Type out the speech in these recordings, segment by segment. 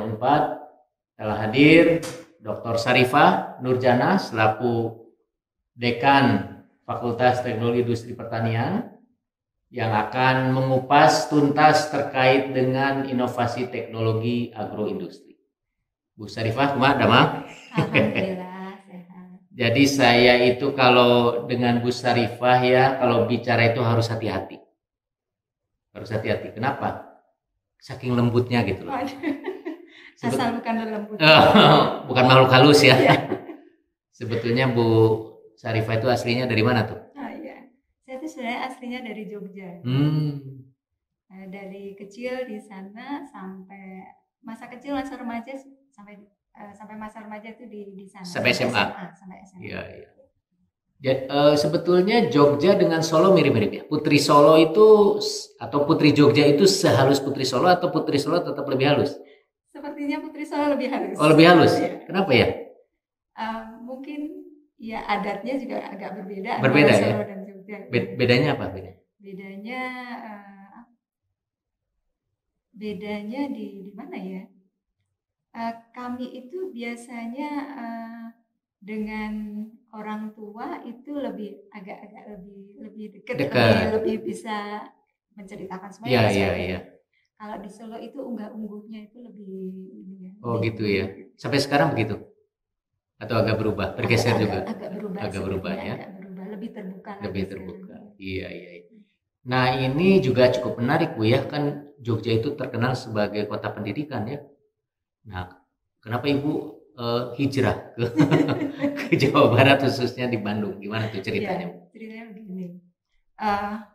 Sarjana Unpad telah hadir Dr. Sarifah Nurjana selaku Dekan Fakultas Teknologi Industri Pertanian yang akan mengupas tuntas terkait dengan inovasi teknologi agroindustri. Bu Sarifah, kumaha damang? Alhamdulillah sehat. Jadi saya itu kalau dengan Bu Sarifah ya, kalau bicara itu harus hati-hati. Harus hati-hati. Kenapa? Saking lembutnya gitu loh. Asal bukan lembut. Bukan makhluk halus ya. Sebetulnya Bu Sarifah itu aslinya dari mana tuh? Oh iya, saya tuh sebenarnya aslinya dari Jogja. Dari kecil di sana sampai masa kecil, masa remaja sampai masa remaja itu di sana. Sampai SMA. Sampai SMA. Iya, iya. Jadi, sebetulnya Jogja dengan Solo mirip-mirip ya. Putri Solo itu atau Putri Jogja itu sehalus Putri Solo atau Putri Solo tetap lebih halus? Sepertinya Putri Solo lebih halus. Oh, lebih halus. Ya. Kenapa ya? Mungkin ya adatnya juga agak berbeda. Berbeda antara ya. Solo dan Jogja. Bedanya apa? Bedanya di mana ya? Kami itu biasanya dengan orang tua itu agak lebih dekat. Lebih bisa menceritakan semuanya. Iya. Kalau di Solo itu unggah-ungguhnya itu lebih ini ya. Oh gitu ya. Sampai sekarang begitu? Atau agak berubah? Bergeser juga? Agak berubah. Agak berubah ya. Agak berubah, lebih terbuka. Lebih terbuka. Iya. Nah ini juga cukup menarik Bu ya, kan Jogja itu terkenal sebagai kota pendidikan ya. Nah kenapa Ibu hijrah ke Jawa Barat khususnya di Bandung? Gimana tuh ceritanya? Ya, ceritanya begini.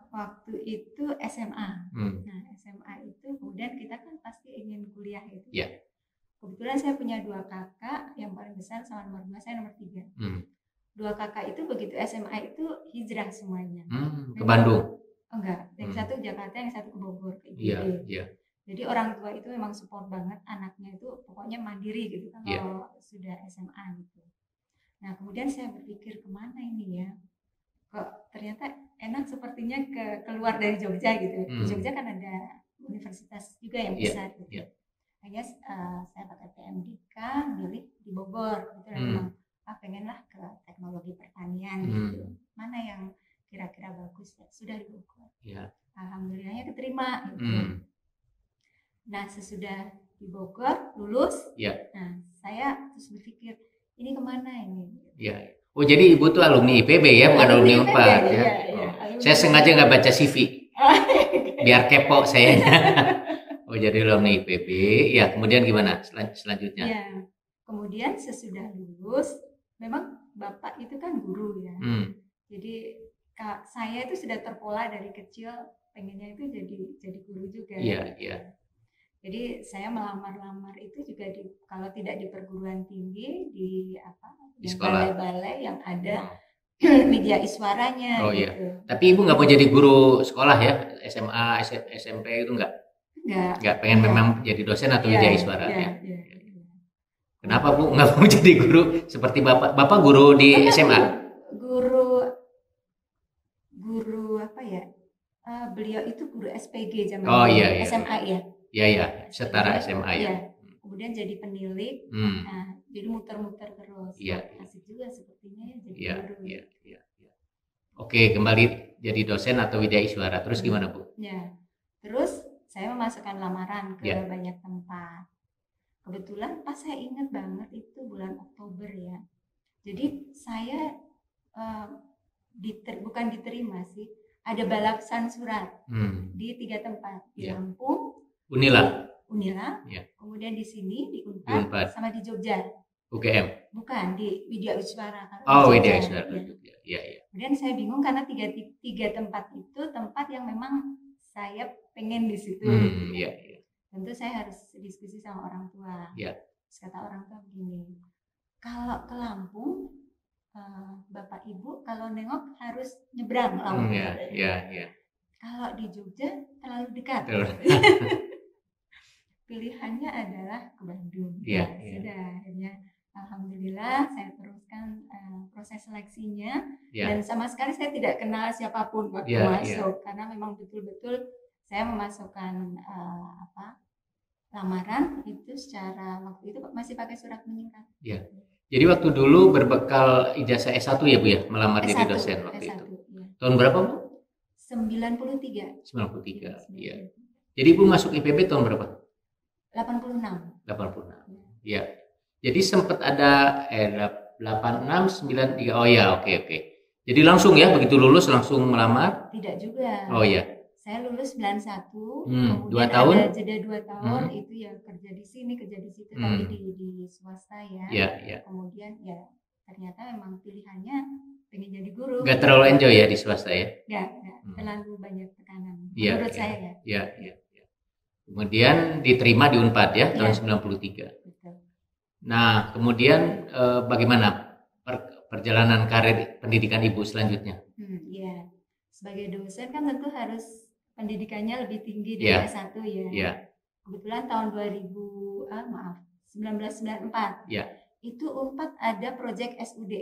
Waktu itu SMA. Nah SMA itu kemudian kita kan pasti ingin kuliah itu. Ya. Kebetulan saya punya 2 kakak, yang paling besar sama nomor 2, saya nomor 3. 2 kakak itu begitu SMA itu hijrah semuanya. Ke Bandung? Enggak, yang satu Jakarta, yang satu ke Bogor ke IPB. Iya. Jadi orang tua itu memang support banget anaknya itu pokoknya mandiri gitu kan kalau sudah SMA gitu. Nah kemudian saya berpikir kemana ini ya? Kok ternyata enak sepertinya keluar dari Jogja gitu. Di Jogja kan ada universitas juga yang besar gitu. Akhirnya saya pakai PMDK, milih di Bogor gitu. Memang pengenlah ke teknologi pertanian gitu. Mana yang kira-kira bagus ya? Sudah di Bogor. Alhamdulillahnya keterima gitu. Nah sesudah di Bogor lulus, nah saya terus berpikir ini kemana ini? Oh jadi Ibu tuh alumni IPB ya, bukan alumni Unpad ya? Saya sengaja nggak baca CV, biar kepo sayanya. Oh jadi alumni IPB, ya kemudian gimana selanjutnya? Ya, kemudian sesudah lulus, memang Bapak itu kan guru ya, jadi saya itu sudah terpola dari kecil pengennya itu jadi guru juga. Iya. Jadi saya melamar itu juga kalau tidak di perguruan tinggi di balai-balai yang ada media iswaranya. Oh gitu. Iya. Tapi Ibu nggak mau jadi guru sekolah ya, SMA, SMP itu nggak? Nggak pengen memang jadi dosen atau media iswara ya? Kenapa Bu nggak mau jadi guru seperti Bapak? Bapak guru di SMA? Guru apa ya? Beliau itu guru SPG zaman SMA ya. Iya, setara SMA ya. Kemudian jadi penilik, nah, jadi muter-muter terus. Asik juga sepertinya ya jadi guru. Iya. Oke, kembali jadi dosen atau widya iswara. Terus gimana Bu? Ya, terus saya memasukkan lamaran ke banyak tempat. Kebetulan pas saya ingat banget itu bulan Oktober ya. Jadi saya bukan diterima sih, ada balasan surat di 3 tempat di Lampung. Unila, kemudian di sini di Unpad, sama di Jogja. UGM? Bukan, di Widya Iswara. Widya Iswara. Iya. Kemudian saya bingung karena tiga tempat itu tempat yang memang saya pengen di situ. Iya. Tentu saya harus diskusi sama orang tua. Terus kata orang tua begini, kalau ke Lampung, Bapak Ibu kalau nengok harus nyebrang Lampung. Iya. Kalau di Jogja terlalu dekat. Pilihannya adalah ke Bandung. Sudah akhirnya alhamdulillah saya teruskan proses seleksinya dan sama sekali saya tidak kenal siapapun waktu masuk karena memang betul-betul saya memasukkan lamaran itu secara waktu itu masih pakai surat menyingkat. Ya. Jadi waktu dulu berbekal ijazah S1 ya Bu ya, melamar jadi dosen waktu S1, itu. Ya. Tahun berapa Bu? 93. 93. Iya. Jadi Ibu masuk IPB tahun berapa? 86. 86. Iya. Jadi sempat ada 86 93. Oh ya, oke. Jadi langsung ya begitu lulus langsung melamar? Tidak juga. Oh iya. Saya lulus 91, kemudian 2 tahun? Ada jeda 2 tahun, itu ya kerja di sini, kerja di situ, tapi di swasta ya. Iya. Kemudian ya ternyata memang pilihannya pengen jadi guru. Gak terlalu enjoy ya di swasta ya? Gak terlalu banyak tekanan, menurut saya ya. Iya. Kemudian diterima di Unpad ya, tahun 93. Betul. Nah, kemudian bagaimana perjalanan karir pendidikan Ibu selanjutnya? Iya. Sebagai dosen kan tentu harus pendidikannya lebih tinggi dari S1 ya. Iya. Kebetulan tahun 1994. Iya. Itu Unpad ada proyek SUDE.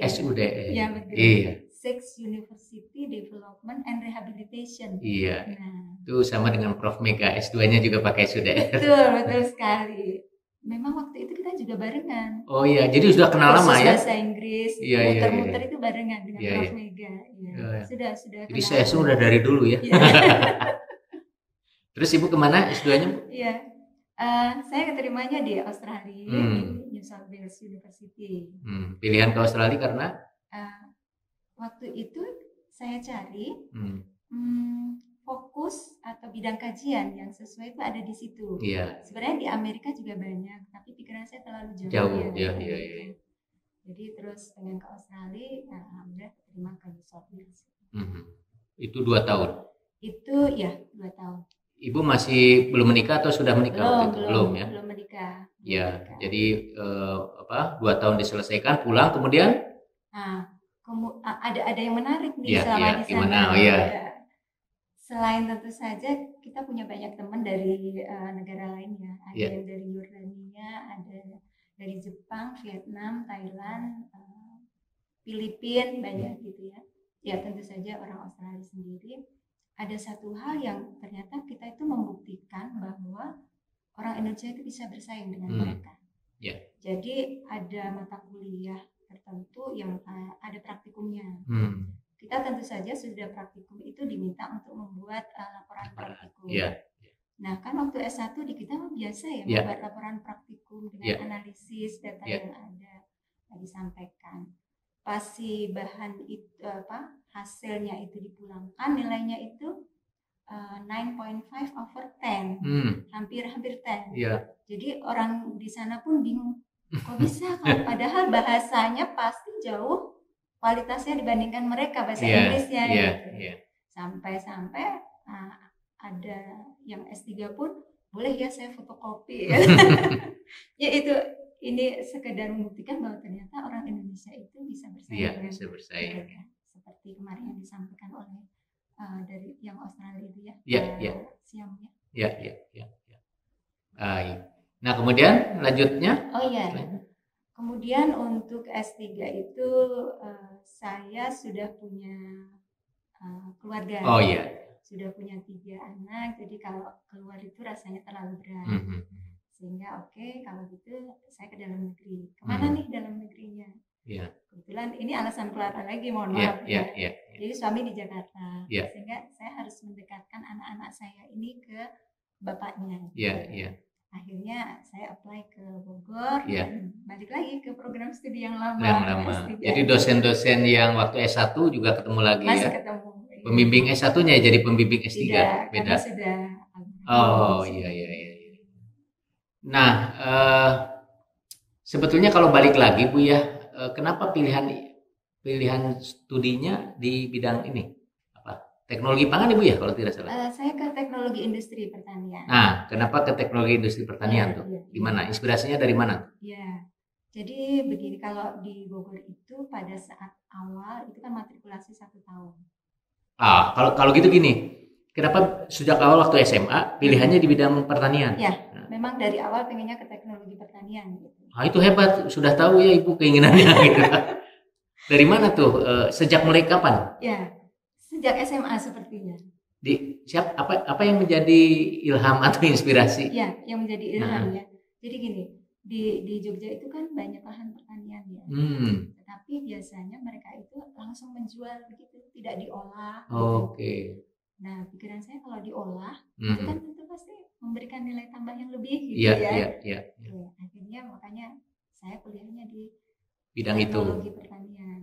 Ya betul. Iya. Six University Development and Rehabilitation. Iya. Nah, itu sama dengan Prof Mega, S2-nya juga pakai SUDE. Betul sekali. Memang waktu itu kita juga barengan. Oh iya, jadi sudah kenal lama ya? Bahasa Inggris, muter-muter itu barengan dengan Prof Mega. Iya. Sudah. Jadi saya sudah dari dulu ya. Terus Ibu kemana S2-nya? Iya, saya keterimanya di Australia, di New South Wales University. Pilihan ke Australia karena? Waktu itu saya cari fokus atau bidang kajian yang sesuai itu ada di situ. Iya. Sebenarnya di Amerika juga banyak, tapi pikiran saya terlalu jauh. Iya. Jadi terus pengen ke Australia, alhamdulillah terima ke New South Wales. Itu 2 tahun? Itu ya 2 tahun. Ibu masih belum menikah atau sudah menikah? Belum ya? Belum menikah. Ya, jadi 2 tahun diselesaikan, pulang kemudian? Ada yang menarik nih selama di sana. Gimana? Oh iya. Selain tentu saja kita punya banyak teman dari negara lain ya. Ada yang dari Yordania, ada dari Jepang, Vietnam, Thailand, Filipina, banyak gitu ya. Ya tentu saja orang Australia sendiri. Ada satu hal yang ternyata kita itu membuktikan bahwa orang Indonesia itu bisa bersaing dengan mereka. Jadi ada mata kuliah tertentu yang ada praktikumnya. Kita tentu saja sudah praktikum itu diminta untuk membuat laporan praktikum. Nah kan waktu S1 di kita biasa ya membuat laporan praktikum dengan analisis data yang ada disampaikan. Pas si bahan itu hasilnya itu dipulangkan, nilainya itu 9.5/10, hampir 10. Jadi orang di sana pun bingung, kok bisa kalau padahal bahasanya pasti jauh kualitasnya dibandingkan mereka bahasa Inggrisnya. Sampai-sampai ada yang S3 pun boleh ya saya fotokopi. Ya itu. Ini sekedar membuktikan bahwa ternyata orang Indonesia itu bisa bersaing. Iya, bisa bersaing. Seperti kemarin yang disampaikan oleh dari yang Australia itu ya. Siamnya. Iya. Nah, kemudian lanjutnya? Oh iya. Kemudian untuk S3 itu saya sudah punya keluarga. Oh iya. Sudah punya 3 anak, jadi kalau keluar itu rasanya terlalu berat. Sehingga kalau gitu saya ke dalam negeri. Kemana nih dalam negerinya? Kebetulan ini alasan keluar lagi, mohon maaf ya. Jadi suami di Jakarta, sehingga saya harus mendekatkan anak-anak saya ini ke bapaknya. Akhirnya saya apply ke Bogor, dan balik lagi ke program studi yang lama. Jadi dosen-dosen yang waktu S1 juga ketemu lagi. Masih ketemu. Pembimbing S1-nya jadi pembimbing S3. Tidak, beda. Sudah. Oh iya. Nah, sebetulnya kalau balik lagi Bu ya, kenapa pilihan studinya di bidang ini? Teknologi pangan Ibu ya kalau tidak salah? Saya ke teknologi industri pertanian. Nah, kenapa ke teknologi industri pertanian tuh? Gimana? Inspirasinya dari mana? Ya, jadi begini, kalau di Bogor itu pada saat awal itu kan matrikulasi 1 tahun. Kalau gitu gini, kenapa sejak awal waktu SMA pilihannya di bidang pertanian? Ya, memang dari awal pengennya ke teknologi pertanian. Gitu. Itu hebat, sudah tahu ya Ibu keinginannya gitu. Dari mana tuh? Sejak mulai kapan? Ya, sejak SMA sepertinya. Apa yang menjadi ilham atau inspirasi? Ya, yang menjadi ilham ya. Jadi gini, di Jogja itu kan banyak lahan pertanian ya. Tetapi biasanya mereka itu langsung menjual begitu, tidak diolah. Oke. Nah, pikiran saya kalau diolah itu kan tentu pasti memberikan nilai tambah yang lebih gitu Iya. Akhirnya makanya saya kuliahnya di bidang itu. Teknologi pertanian.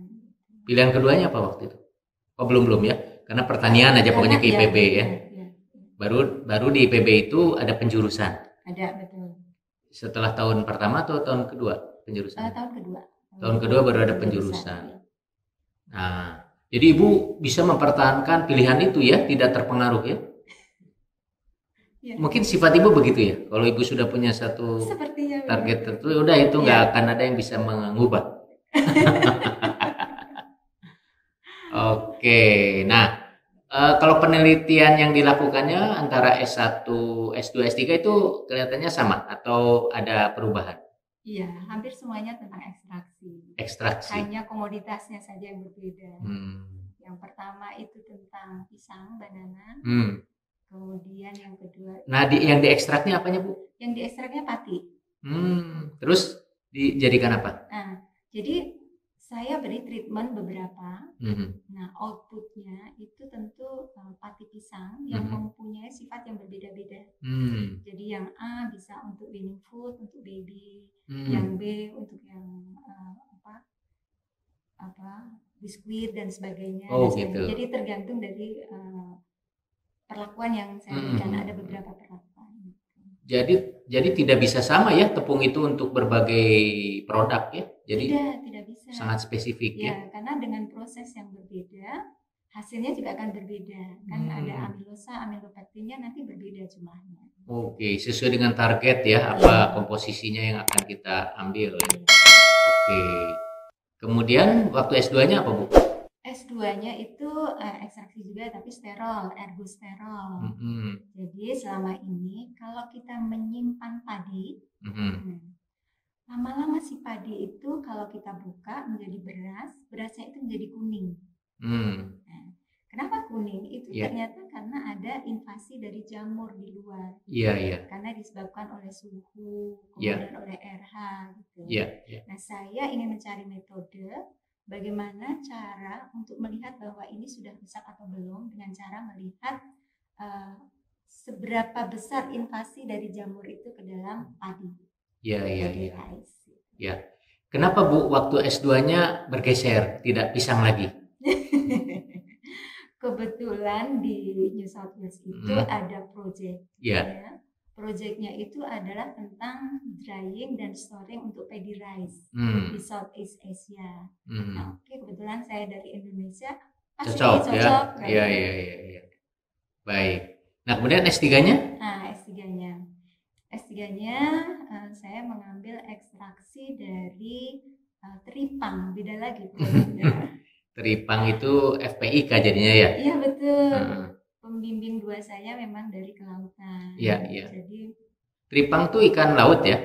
Pilihan keduanya apa waktu itu? Oh belum ya, karena pertanian aja pokoknya ke IPB ya. Baru di IPB itu ada penjurusan. Ada, betul. Setelah tahun pertama atau tahun kedua penjurusan? Tahun kedua. Tahun kedua baru ada penjurusan. Nah, jadi Ibu bisa mempertahankan pilihan itu ya, tidak terpengaruh ya? Ya. Mungkin sifat Ibu begitu ya. Kalau Ibu sudah punya satu target tertentu, udah itu nggak akan ada yang bisa mengubah. Oke, nah kalau penelitian yang dilakukannya antara S1, S2, S3 itu kelihatannya sama atau ada perubahan? Iya, hampir semuanya tentang ekstraksi. Ekstraksi. Hanya komoditasnya saja yang berbeda. Yang pertama itu tentang pisang, banana. Kemudian yang kedua. Nah, yang diekstraknya apanya, Bu? Yang diekstraknya pati. Terus dijadikan apa? Nah, jadi saya beri treatment beberapa. Nah, outputnya itu tentu pati pisang yang mempunyai sifat yang berbeda-beda. Jadi yang A bisa untuk weaning food, untuk baby. Yang B untuk yang biskuit dan sebagainya. Gitu. Jadi tergantung dari perlakuan yang saya berikan. Ada beberapa perlakuan. Jadi tidak bisa sama ya tepung itu untuk berbagai produk ya. Jadi tidak bisa. Sangat spesifik ya. Karena dengan proses yang berbeda, hasilnya juga akan berbeda. Kan ada amilosa, amilopektinnya nanti berbeda jumlahnya. Oke, sesuai dengan target ya, apa komposisinya yang akan kita ambil ya. Oke. Kemudian waktu S2-nya apa, Bu? S2-nya itu ekstraksi juga tapi sterol, ergosterol. Jadi selama ini kalau kita menyimpan padi, lama-lama si padi itu kalau kita buka menjadi beras, berasnya itu menjadi kuning. Nah, kenapa kuning? Itu ternyata karena ada invasi dari jamur di luar. Karena disebabkan oleh suhu, kemudian oleh RH gitu. Nah, saya ingin mencari metode bagaimana cara untuk melihat bahwa ini sudah rusak atau belum dengan cara melihat seberapa besar invasi dari jamur itu ke dalam padi. Iya. Kenapa Bu waktu S2-nya bergeser, tidak pisang lagi? Kebetulan di New South Wales itu ada project. Projectnya itu adalah tentang drying dan storing untuk paddy rice di Southeast Asia. Nah, kebetulan saya dari Indonesia pasti cocok. Iya. Baik. Nah, kemudian S3-nya? S3-nya saya mengambil ekstraksi dari teripang, beda lagi. Teripang itu FPIK jadinya ya? Iya, betul. Pembimbing 2 saya memang dari kelautan. Iya. Jadi teripang tuh ikan laut ya?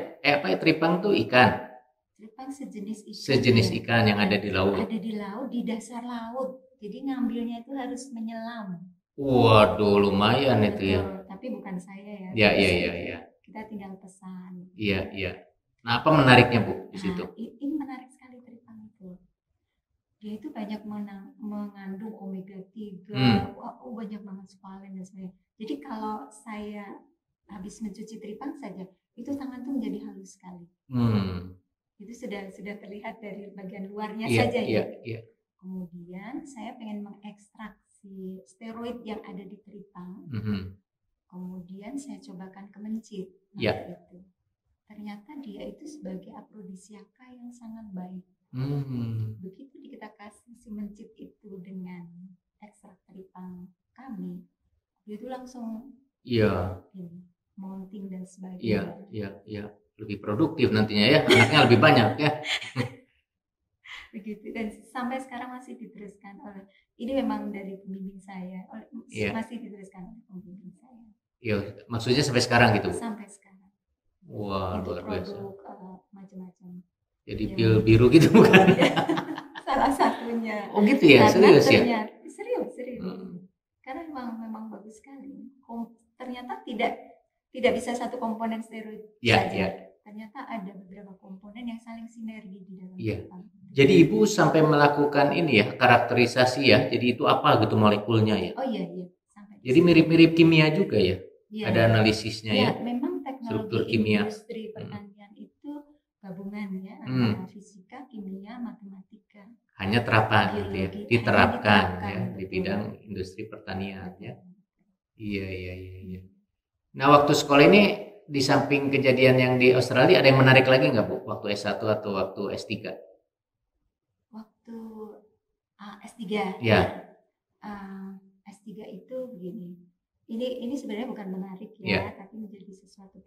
Teripang tuh ikan? Teripang sejenis ikan. Sejenis ikan yang ada di laut? Ada di laut, di dasar laut. Jadi ngambilnya itu harus menyelam. Waduh, lumayan itu ya. Tapi bukan saya ya. Iya. Kita tinggal pesan. Iya. Nah, apa menariknya Bu di situ? Ini menarik sekali teripang itu. Dia itu banyak mengandung omega 3, banyak banget spalen dan sebagainya. Jadi kalau saya habis mencuci teripang saja, itu tangan tuh menjadi halus sekali. Itu sudah terlihat dari bagian luarnya saja ya. Kemudian saya pengen mengekstraksi steroid yang ada di teripang. Kemudian saya cobakan kemencit. Itu. Ternyata dia itu sebagai afrodisiaka yang sangat baik. Begitu kita kasih si mencit itu dengan ekstrak teripang kami, dia itu langsung mounting dan sebagainya. Iya. Lebih produktif nantinya ya, anaknya lebih banyak ya. Begitu, dan sampai sekarang masih diteruskan oleh, ini memang dari pembimbing saya, masih diteruskan oleh pembimbing saya. Iya, maksudnya sampai sekarang gitu? Sampai sekarang. Wah, itu luar biasa. Produk macam-macam. Jadi pil biru gitu bukan? Salah satunya. Oh gitu ya, serius ya? Serius. Karena memang bagus tidak bisa satu komponen steroid Ya, saja. ya. Ternyata ada beberapa komponen yang saling sinergi di dalam Iya. kita. Jadi Ibu sampai melakukan ini ya, karakterisasi ya. Jadi itu apa gitu molekulnya ya? Oh iya, sampai di Jadi situ. mirip-mirip kimia juga ya? Iya, Ada analisisnya ya? memang teknologi Struktur kimia. industri pertanian itu gabungan ya antara fisika, kimia, matematika. Hanya terapan gitu ya, biologi. diterapkan Hanya ya di betul. bidang industri pertanian Betul. ya. Iya. Nah, waktu sekolah ini di samping kejadian yang di Australia ada yang menarik lagi nggak Bu? Waktu S1 atau waktu S3? Waktu S3 Ya. S3 itu begini. Ini sebenarnya bukan menarik Ya. tapi menjadi satu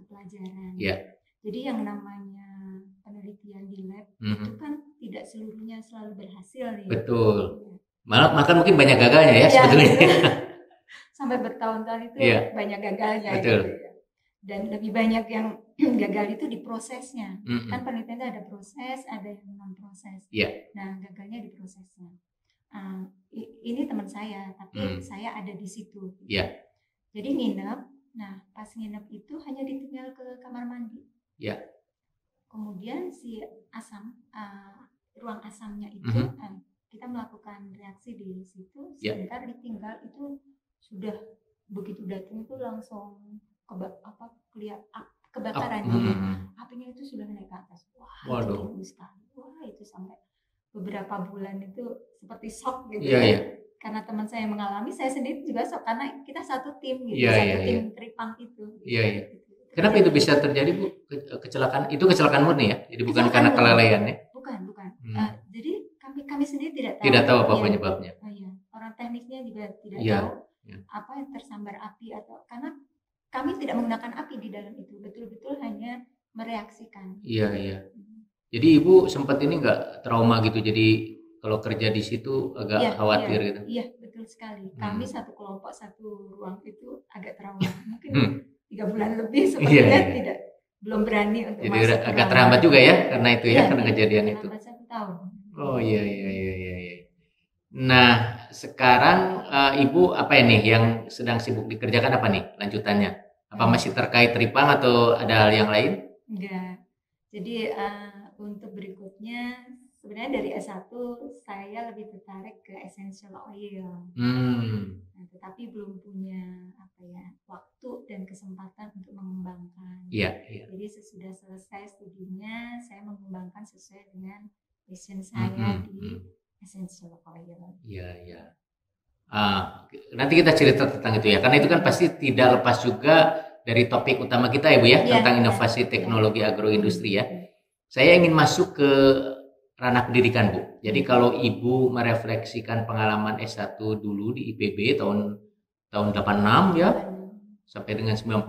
pelajaran. Ya. Jadi yang namanya penelitian di lab itu kan tidak seluruhnya selalu berhasil nih. Betul. Malah mungkin banyak gagalnya ya sebetulnya. Betul. Sampai bertahun-tahun itu banyak gagalnya. Betul. Gitu ya. Dan lebih banyak yang gagal itu di prosesnya. Kan penelitian itu ada proses, ada yang non proses. Nah, gagalnya di prosesnya. Ini teman saya, tapi saya ada di situ. Jadi nginep. Nah, pas nginep itu hanya ditinggal ke kamar mandi. Kemudian si asam, ruang asamnya itu kita melakukan reaksi di situ. Sebentar ditinggal itu sudah begitu datang itu langsung kebakaran. Apinya itu sudah naik ke atas. Wah, itu sekali. Wah, itu sampai beberapa bulan itu seperti shock gitu. Karena teman saya mengalami, saya sendiri juga shock karena kita satu tim gitu, tim Tripang itu. Kenapa itu bisa terjadi Bu? Kecelakaan itu kecelakaan murni ya? Jadi bukan karena kelalaian ya? Bukan. Jadi kami sendiri tidak tahu. Tidak tahu apa penyebabnya. Orang teknisnya juga tidak tahu apa yang tersambar api atau karena kami tidak menggunakan api di dalam itu, betul-betul hanya mereaksikan. Iya. Jadi Ibu sempat ini nggak trauma gitu? Jadi kalau kerja di situ agak khawatir gitu? Iya, betul sekali. Kami satu kelompok satu ruang itu agak trauma. Mungkin 3 bulan lebih sepertinya belum berani untuk jadi masuk. Jadi agak terhambat juga ya karena itu karena kejadian itu. 1 tahun. Oh iya. Nah sekarang Ibu apa ini yang sedang sibuk dikerjakan apa nih lanjutannya? Apa masih terkait Tripang atau ada hal yang lain? Enggak. Jadi untuk berikutnya sebenarnya dari S1 saya lebih tertarik ke essential oil. Nah, tetapi belum punya waktu dan kesempatan untuk mengembangkan. Jadi sesudah selesai studinya saya mengembangkan sesuai dengan passion saya di essential oil. Iya. Nanti kita cerita tentang itu ya, karena itu kan pasti tidak lepas juga dari topik utama kita ya Bu ya, tentang inovasi teknologi agroindustri ya. Saya ingin masuk ke ranah pendidikan Bu. Jadi kalau Ibu merefleksikan pengalaman S1 dulu di IPB tahun 86 ya, sampai dengan 91,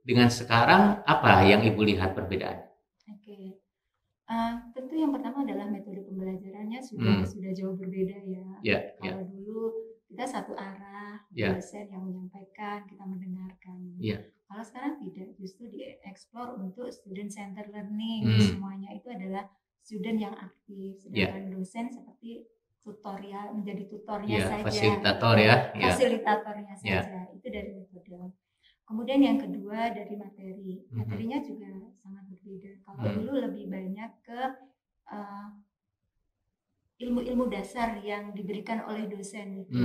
dengan sekarang apa yang Ibu lihat perbedaan? Tentu yang pertama adalah metode pembelajarannya sudah jauh berbeda ya. Kalau dulu kita satu arah, dosen yang menyampaikan, kita mendengarkan. Kalau sekarang tidak, justru dieksplor untuk student center learning. Semuanya itu adalah student yang aktif, sedangkan dosen seperti tutorial, menjadi tutornya saja. Fasilitatornya saja. Itu dari metode. Kemudian yang kedua dari materi. Materinya juga sangat berbeda. Kalau dulu lebih banyak ke ilmu-ilmu dasar yang diberikan oleh dosen itu.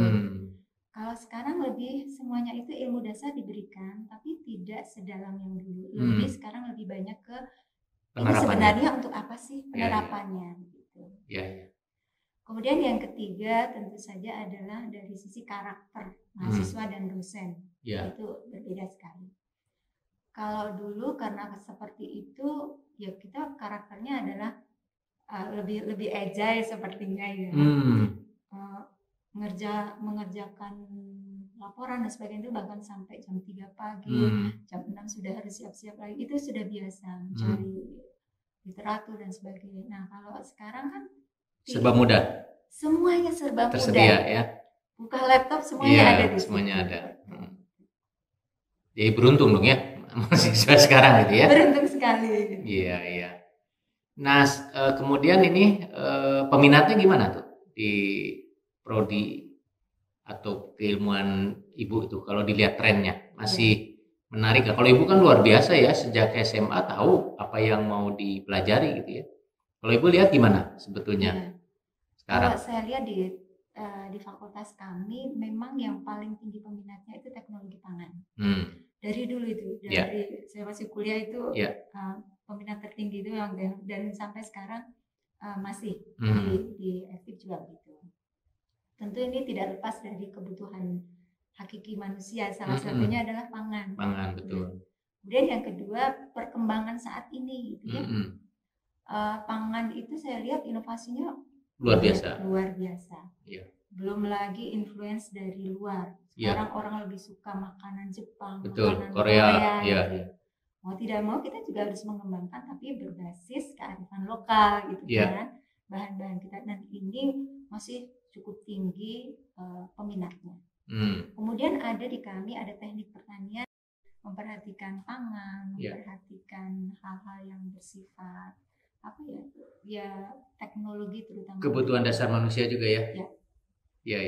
Kalau sekarang lebih semuanya itu ilmu dasar diberikan, tapi tidak sedalam yang dulu. Sekarang lebih banyak ke ini sebenarnya untuk apa sih penerapannya gitu. Kemudian yang ketiga tentu saja adalah dari sisi karakter mahasiswa dan dosen. Itu berbeda sekali. Kalau dulu karena seperti itu ya kita karakternya adalah lebih agile sepertinya ya. Mengerjakan laporan dan sebagainya itu bahkan sampai jam 3 pagi, jam 6 sudah harus siap-siap lagi. Itu sudah biasa mencari literatur dan sebagainya. Nah, kalau sekarang kan serba mudah. Semuanya serba tersedia, mudah. Ya. Buka laptop semuanya ada di semuanya ada. Jadi beruntung dong ya mahasiswa sekarang gitu ya. Beruntung sekali. Iya. Nah, kemudian ini peminatnya gimana tuh di prodi atau keilmuan Ibu itu kalau dilihat trennya? masih menarik ya. Kalau Ibu kan luar biasa ya, sejak SMA tahu apa yang mau dipelajari gitu ya. Kalau Ibu lihat gimana sebetulnya Iya. sekarang? Kalau saya lihat di fakultas kami memang yang paling tinggi peminatnya itu teknologi pangan. Dari dulu itu, dari saya masih kuliah itu peminat tertinggi itu yang dan sampai sekarang masih di aktif juga gitu. Tentu ini tidak lepas dari kebutuhan hakiki manusia, salah satunya adalah pangan. Pangan, betul. Kemudian yang kedua, perkembangan saat ini gitu ya. Pangan itu saya lihat inovasinya luar biasa. Iya. Belum lagi influence dari luar. Sekarang orang lebih suka makanan Jepang, betul, makanan Korea gitu. Mau tidak mau kita juga harus mengembangkan tapi berbasis kearifan lokal gitu kan. Bahan-bahan kita, dan ini masih cukup tinggi peminatnya. Kemudian ada di kami ada teknik pertanian, memperhatikan pangan, memperhatikan hal-hal yang bersifat teknologi, terutama kebutuhan dasar manusia juga ya. Ya.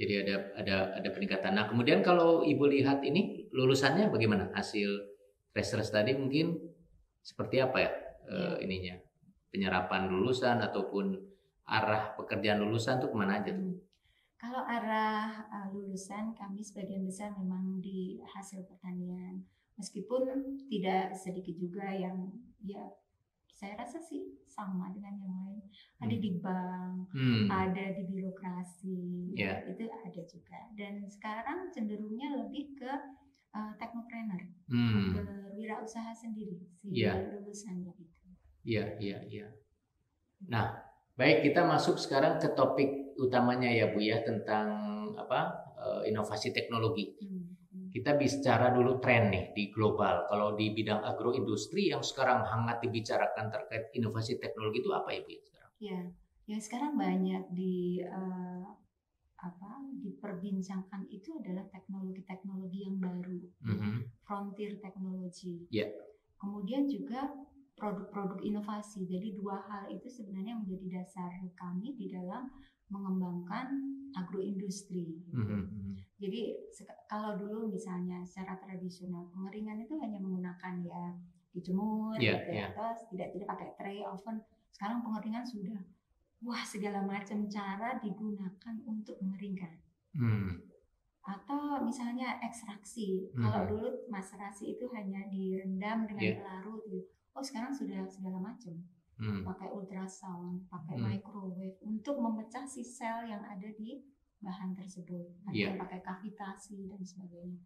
Jadi ada peningkatan. Nah, kemudian kalau Ibu lihat ini lulusannya bagaimana? Hasil tes tadi mungkin seperti apa ya ininya? Penyerapan lulusan ataupun arah pekerjaan lulusan tuh kemana aja tuh? Kalau arah lulusan kami sebagian besar memang di hasil pertanian, meskipun tidak sedikit juga yang saya rasa sih sama dengan yang lain. Ada di bank, ada di birokrasi, itu ada juga. Dan sekarang cenderungnya lebih ke teknopreneur, berwirausaha sendiri si lulusannya itu. Iya. Nah, baik, kita masuk sekarang ke topik utamanya ya Bu ya, tentang inovasi teknologi. Kita bicara dulu tren nih di global. Kalau di bidang agroindustri yang sekarang hangat dibicarakan terkait inovasi teknologi itu apa ya Bu sekarang? Ya, yang sekarang banyak diperbincangkan itu adalah teknologi-teknologi yang baru, frontier teknologi. Kemudian juga produk-produk inovasi. Jadi dua hal itu sebenarnya menjadi dasar kami di dalam mengembangkan agroindustri. Jadi kalau dulu misalnya secara tradisional pengeringan itu hanya menggunakan dijemur atau tidak pakai tray oven. Sekarang pengeringan sudah segala macam cara digunakan untuk mengeringkan. Atau misalnya ekstraksi. Kalau dulu maserasi itu hanya direndam dengan pelarut gitu. Sekarang sudah segala macam. Pakai ultrasound, pakai microwave untuk memecah si sel yang ada di bahan tersebut. Ada yang pakai kavitasi dan sebagainya.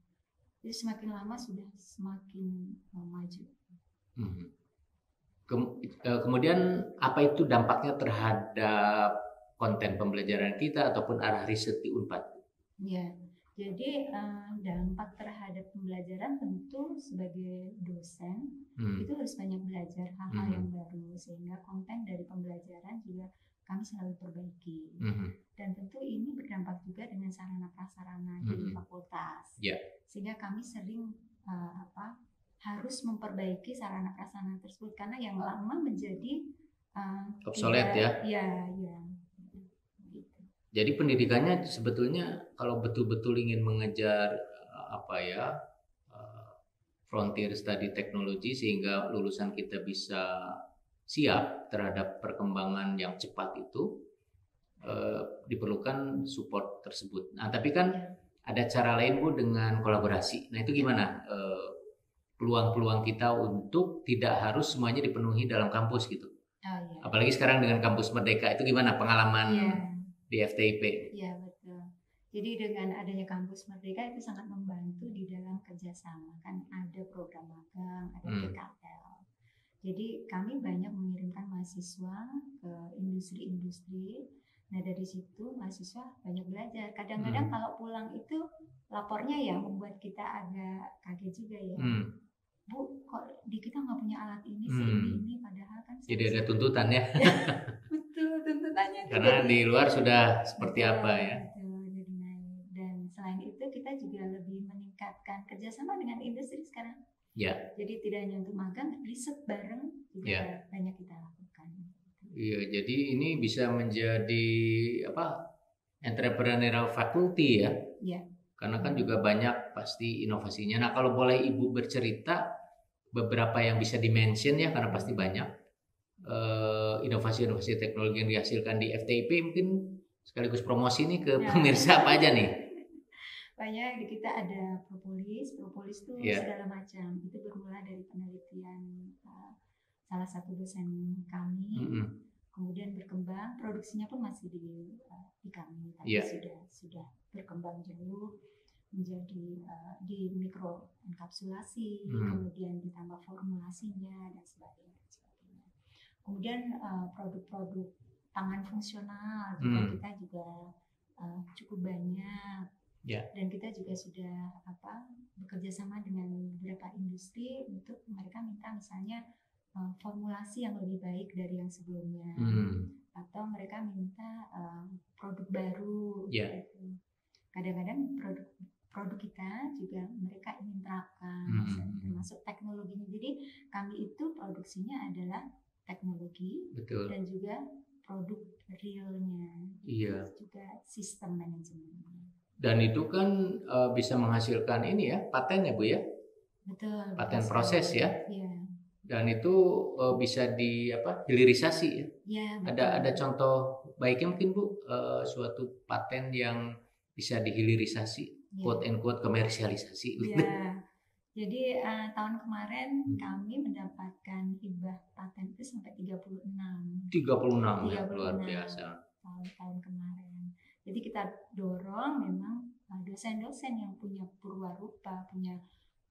Jadi semakin lama sudah semakin maju. Kemudian apa itu dampaknya terhadap konten pembelajaran kita ataupun arah riset di Unpad? Jadi dampak terhadap pembelajaran tentu sebagai dosen itu harus banyak belajar hal-hal yang baru, sehingga konten dari pembelajaran juga kami selalu perbaiki. Dan tentu ini berdampak juga dengan sarana prasarana di fakultas, sehingga kami sering harus memperbaiki sarana prasarana tersebut karena yang lama menjadi obsolete ya. Jadi pendidikannya sebetulnya kalau betul-betul ingin mengejar frontier study teknologi sehingga lulusan kita bisa siap terhadap perkembangan yang cepat itu, diperlukan support tersebut. Nah, tapi kan ada cara lain Bu dengan kolaborasi. Nah, itu gimana peluang-peluang kita untuk tidak harus semuanya dipenuhi dalam kampus gitu? Apalagi sekarang dengan kampus Merdeka, itu gimana pengalaman di FTIP? Iya, betul. Jadi dengan adanya kampus Merdeka itu sangat membantu di dalam kerjasama. Kan ada program magang, ada PKL. Jadi kami banyak mengirimkan mahasiswa ke industri-industri. Nah, dari situ mahasiswa banyak belajar. Kadang-kadang kalau pulang itu lapornya membuat kita agak kaget juga ya. Bu, kok di kita nggak punya alat ini sih, ini padahal kan. Jadi ada tuntutan ya. Betul, tuntutannya. Karena di luar sudah seperti apa ya. Betul, jadi naik. Dan selain itu kita juga lebih meningkatkan kerjasama dengan industri sekarang. Jadi tidak hanya untuk magang, riset bareng juga banyak kita lakukan. Jadi ini bisa menjadi entrepreneurial faculty ya. Karena kan juga banyak pasti inovasinya. Nah, kalau boleh Ibu bercerita beberapa yang bisa di-mention ya, karena pasti banyak inovasi-inovasi teknologi yang dihasilkan di FTIP, mungkin sekaligus promosi nih ke pemirsa apa aja nih? Banyak. Di kita ada propolis tuh segala macam. Itu bermula dari penelitian salah satu dosen kami, kemudian berkembang, produksinya pun masih di kami, tapi sudah berkembang jauh menjadi di mikro enkapsulasi, kemudian ditambah formulasinya dan sebagainya. Kemudian produk-produk pangan fungsional kita juga cukup banyak. Dan kita juga sudah bekerja sama dengan beberapa industri untuk mereka minta misalnya formulasi yang lebih baik dari yang sebelumnya, atau mereka minta produk baru. Gitu. Kadang-kadang produk kita juga mereka ingin terapkan, termasuk teknologinya. Jadi kami itu produksinya adalah teknologi. Betul. Dan juga produk realnya, juga sistem manajemennya. Dan itu kan bisa menghasilkan ini ya, paten ya Bu ya? Betul. Paten proses ya? Iya. Dan itu bisa hilirisasi ya? Iya. Ada contoh baiknya mungkin Bu, suatu paten yang bisa dihilirisasi, quote and quote komersialisasi. Iya. Jadi tahun kemarin kami mendapatkan hibah paten itu sampai 36 ya, luar biasa. Tahun kemarin. Jadi kita dorong memang dosen-dosen yang punya purwarupa, punya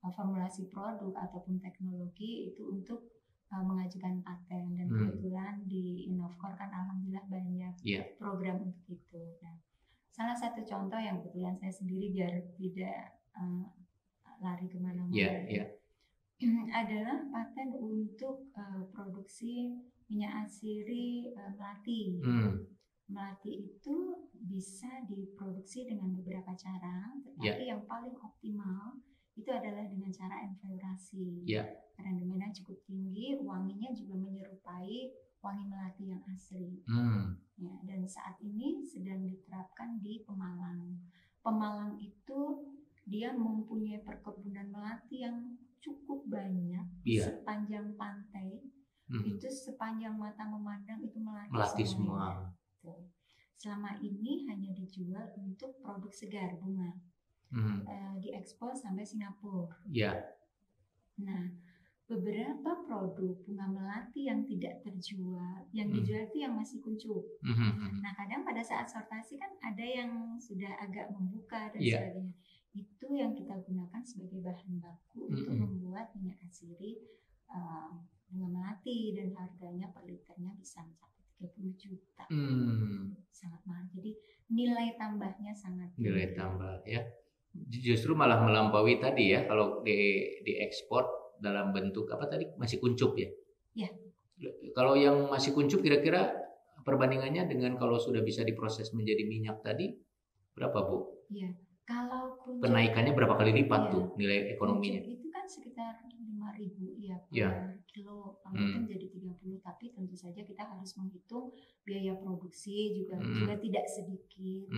formulasi produk ataupun teknologi itu untuk mengajukan paten, dan kebetulan di Innovcore kan alhamdulillah banyak program untuk itu. Nah, salah satu contoh yang kebetulan saya sendiri biar tidak lari kemana-mana adalah paten untuk produksi minyak asiri melati. Melati itu bisa diproduksi dengan beberapa cara, tetapi yang paling optimal itu adalah dengan cara enfleurasi. Karena demandnya cukup tinggi, wanginya juga menyerupai wangi melati yang asli. Dan saat ini sedang diterapkan di Pemalang. Pemalang itu dia mempunyai perkebunan melati yang cukup banyak sepanjang pantai. Itu sepanjang mata memandang itu melati semua. Selama ini hanya dijual untuk produk segar bunga, diekspor sampai Singapura. Nah, beberapa produk bunga melati yang tidak terjual, yang dijual itu yang masih kuncup. Nah, kadang pada saat sortasi kan ada yang sudah agak membuka dan sebagainya. Itu yang kita gunakan sebagai bahan baku untuk membuat minyak asiri bunga melati, dan harganya per liternya bisa mencapai 30 juta. Sangat mahal. Jadi nilai tambahnya sangat tinggi. Nilai tambah ya. Justru malah melampaui tadi ya, kalau diekspor dalam bentuk apa tadi, masih kuncup ya? Kalau yang masih kuncup kira-kira perbandingannya dengan kalau sudah bisa diproses menjadi minyak tadi berapa Bu? Kalau kuncup, penaikannya berapa kali lipat tuh nilai ekonominya? Kuncup itu kan sekitar 5.000 per kilo, kan jadi 30, tapi tentu saja kita harus menghitung biaya produksi juga tidak sedikit.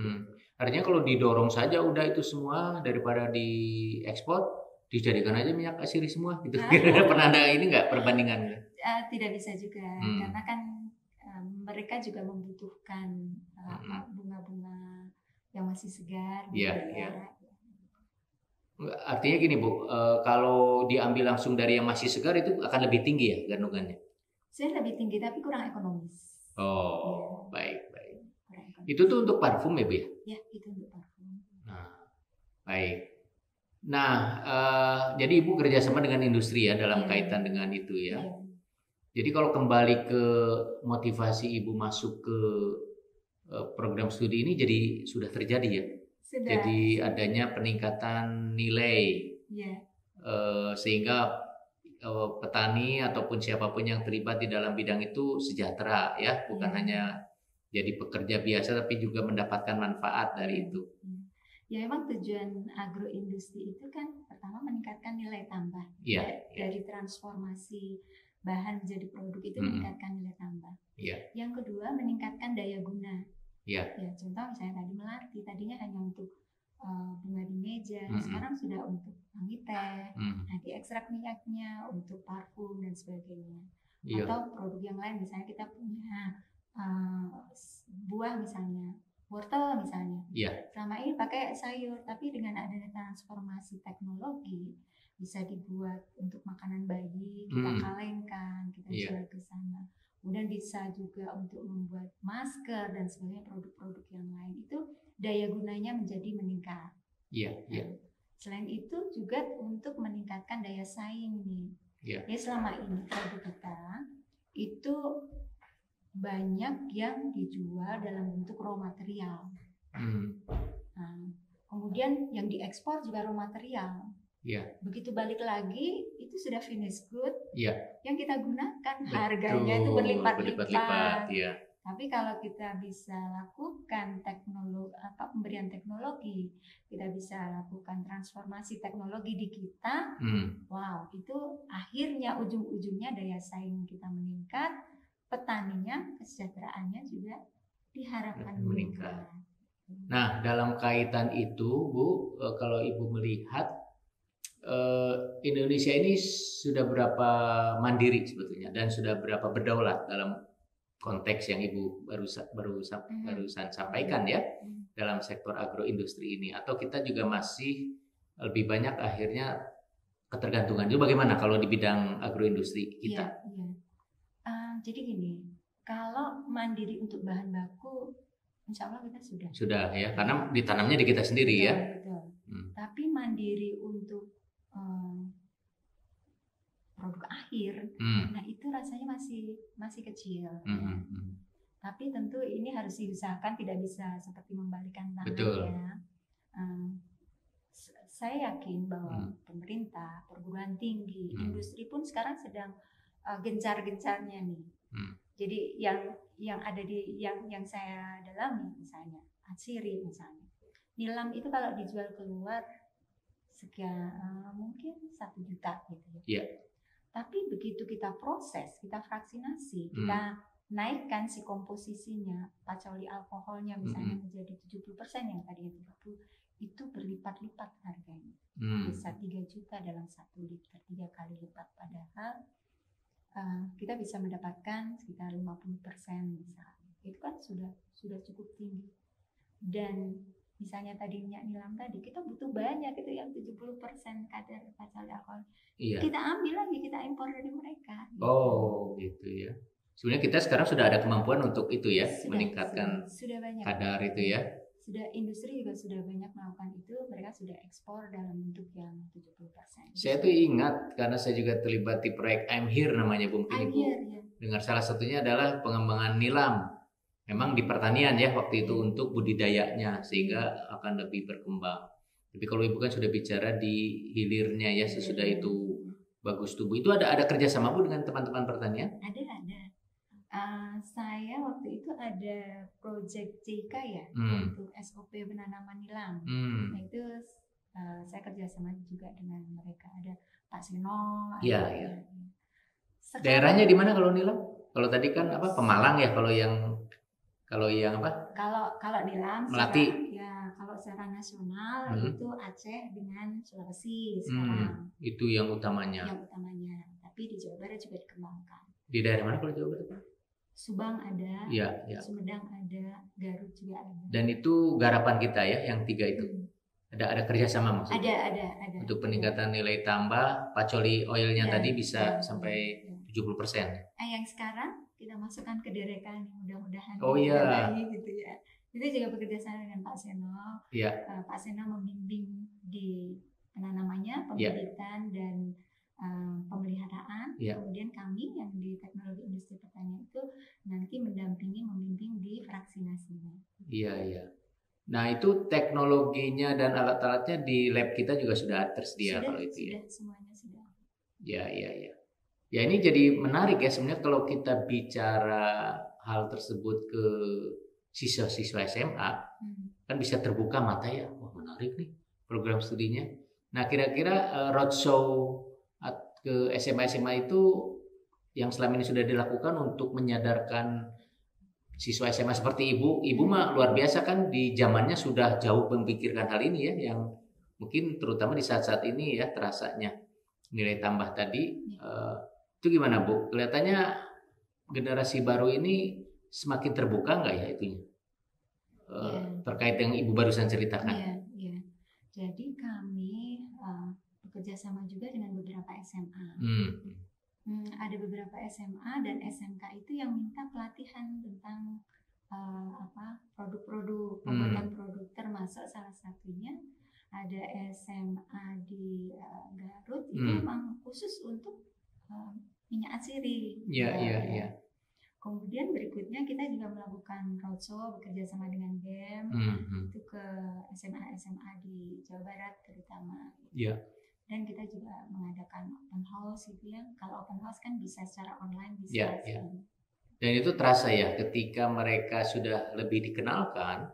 Artinya kalau didorong saja udah itu semua, daripada diekspor, dijadikan aja minyak asiri semua gitu. Pernah ada ini nggak perbandingan? Tidak bisa juga, karena kan mereka juga membutuhkan bunga-bunga yang masih segar. Artinya gini Bu, kalau diambil langsung dari yang masih segar itu akan lebih tinggi ya kandungannya? Saya lebih tinggi tapi kurang ekonomis. Baik. Itu tuh untuk parfum ya Bu ya? Ya, itu untuk parfum. Baik. Nah, jadi Ibu kerjasama dengan industri ya dalam kaitan dengan itu ya. Jadi kalau kembali ke motivasi Ibu masuk ke program studi ini, jadi sudah terjadi ya? Jadi adanya peningkatan nilai, sehingga petani ataupun siapapun yang terlibat di dalam bidang itu sejahtera ya, bukan hanya jadi pekerja biasa tapi juga mendapatkan manfaat dari itu. Ya, memang tujuan agroindustri itu kan pertama meningkatkan nilai tambah dari transformasi bahan menjadi produk itu, meningkatkan nilai tambah. Yang kedua meningkatkan daya guna. Ya, contoh misalnya tadi melati, tadinya hanya untuk bunga di meja, sekarang sudah untuk wangi teh, nanti ekstrak minyaknya untuk parfum dan sebagainya. Iya. Atau produk yang lain, misalnya kita punya buah misalnya, wortel misalnya. Iya. Selama ini pakai sayur, tapi dengan adanya transformasi teknologi bisa dibuat untuk makanan bayi, kita kalengkan, kita jual ke sana. Kemudian bisa juga untuk membuat masker dan sebagainya, produk-produk yang lain itu daya gunanya menjadi meningkat. Iya, iya. Selain itu juga untuk meningkatkan daya saing nih. Iya. Ya selama ini produk kita itu banyak yang dijual dalam bentuk raw material. Nah, kemudian yang diekspor juga raw material. Iya. Begitu balik lagi itu sudah finish good. Iya. Yang kita gunakan harganya itu berlipat-lipat. Iya. Tapi kalau kita bisa lakukan pemberian teknologi, kita bisa lakukan transformasi teknologi di kita, wow, itu akhirnya ujung-ujungnya daya saing kita meningkat, petaninya kesejahteraannya juga diharapkan meningkat. Nah, dalam kaitan itu, Bu, kalau Ibu melihat Indonesia ini sudah berapa mandiri sebetulnya dan sudah berapa berdaulat dalam konteks yang Ibu barusan sampaikan ya, dalam sektor agroindustri ini, atau kita juga masih lebih banyak akhirnya ketergantungan. Itu bagaimana kalau di bidang agroindustri kita? Iya. Jadi gini, kalau mandiri untuk bahan baku, insya Allah kita sudah ya, karena ditanamnya di kita sendiri. Betul, ya. Betul. Tapi mandiri untuk produk akhir, nah itu rasanya masih kecil. Ya. Tapi tentu ini harus diusahakan, tidak bisa seperti membalikan tangan. Betul. Ya. Saya yakin bahwa pemerintah, perguruan tinggi, industri pun sekarang sedang gencar-gencarnya nih. Jadi yang ada di yang saya dalami misalnya, atsiri misalnya, nilam itu kalau dijual keluar sekian mungkin 1 juta gitu ya. Yeah. Tapi begitu kita proses, kita fraksinasi, kita naikkan si komposisinya, pacoli alkoholnya misalnya menjadi 70% yang tadinya 30, itu berlipat-lipat harganya. Bisa 3 juta dalam 1 liter, 3 kali lipat. Padahal kita bisa mendapatkan sekitar 50% misalnya. Itu kan sudah cukup tinggi. Dan misalnya tadi minyak nilam tadi, kita butuh banyak itu yang 70% kadar pacali alkohol. Iya. Kita ambil lagi, kita impor dari mereka. Gitu. Oh, gitu ya. Sebenarnya kita sekarang sudah ada kemampuan untuk itu ya, meningkatkan sudah banyak kadar itu ya. Sudah, industri juga sudah banyak melakukan itu, mereka sudah ekspor dalam bentuk yang 70%. Saya tuh ingat karena saya juga terlibat di proyek I'm Here namanya, Bu. Mungkin Ibu ya. dengar, salah satunya adalah pengembangan nilam. Memang di pertanian ya waktu itu untuk budidayanya sehingga akan lebih berkembang. Tapi kalau Ibu kan sudah bicara di hilirnya ya, sesudah itu bagus tumbuh. Itu ada kerjasama Bu dengan teman-teman pertanian? Ada. Saya waktu itu ada project JK ya, untuk SOP penanaman nilam. Nah itu saya kerjasama juga dengan mereka. Ada Pak Seno. Iya. Daerahnya di mana kalau nilam? Kalau tadi kan apa, Pemalang ya, kalau yang apa? Kalau nilam Melati. Ya, kalau secara nasional itu Aceh dengan Sulawesi sekarang. Itu yang utamanya. Tapi di Jawa Barat juga dikembangkan. Di daerah mana kalau Jawa Barat? Subang ada, ya. Sumedang ada, Garut juga ada. Dan itu garapan kita ya, yang 3 itu. Ada kerjasama maksudnya? Ada. Untuk peningkatan nilai tambah, pacoli oilnya tadi bisa sampai 70%. Yang sekarang kita masukkan ke derekan, mudah-mudahan. Oh iya. Gitu ya. Itu juga bekerjasama dengan Pak Seno. Iya. Pak Seno membimbing di penanamannya, pembibitan dan pemeliharaan. Kemudian kami yang di teknologi industri pertanian itu nanti membimbing di fraksinasinya. Iya. Nah itu teknologinya dan alat-alatnya di lab kita juga sudah tersedia kalau itu ya. Semuanya sudah. Ya. Ya ini jadi menarik ya sebenarnya kalau kita bicara hal tersebut ke siswa-siswa SMA, kan bisa terbuka mata ya, wah menarik nih program studinya. Nah kira-kira roadshow ke SMA itu yang selama ini sudah dilakukan untuk menyadarkan siswa SMA seperti ibu mah luar biasa kan, di zamannya sudah jauh memikirkan hal ini ya, yang mungkin terutama di saat-saat ini ya terasanya nilai tambah tadi. Itu gimana Bu? Kelihatannya generasi baru ini semakin terbuka nggak ya itunya? Terkait yang Ibu barusan ceritakan. Iya. Jadi kami bekerja sama juga dengan beberapa SMA. Ada beberapa SMA dan SMK itu yang minta pelatihan tentang produk-produk, pembuatan produk, termasuk salah satunya ada SMA di Garut itu memang khusus untuk minyak atsiri. Iya. Kemudian berikutnya kita juga melakukan roadshow bekerja sama dengan BEM itu ke SMA di Jawa Barat terutama. Iya. Dan kita juga mengadakan open house gitu ya. Kalau open house kan bisa secara online, bisa. Iya. Dan itu terasa ya ketika mereka sudah lebih dikenalkan,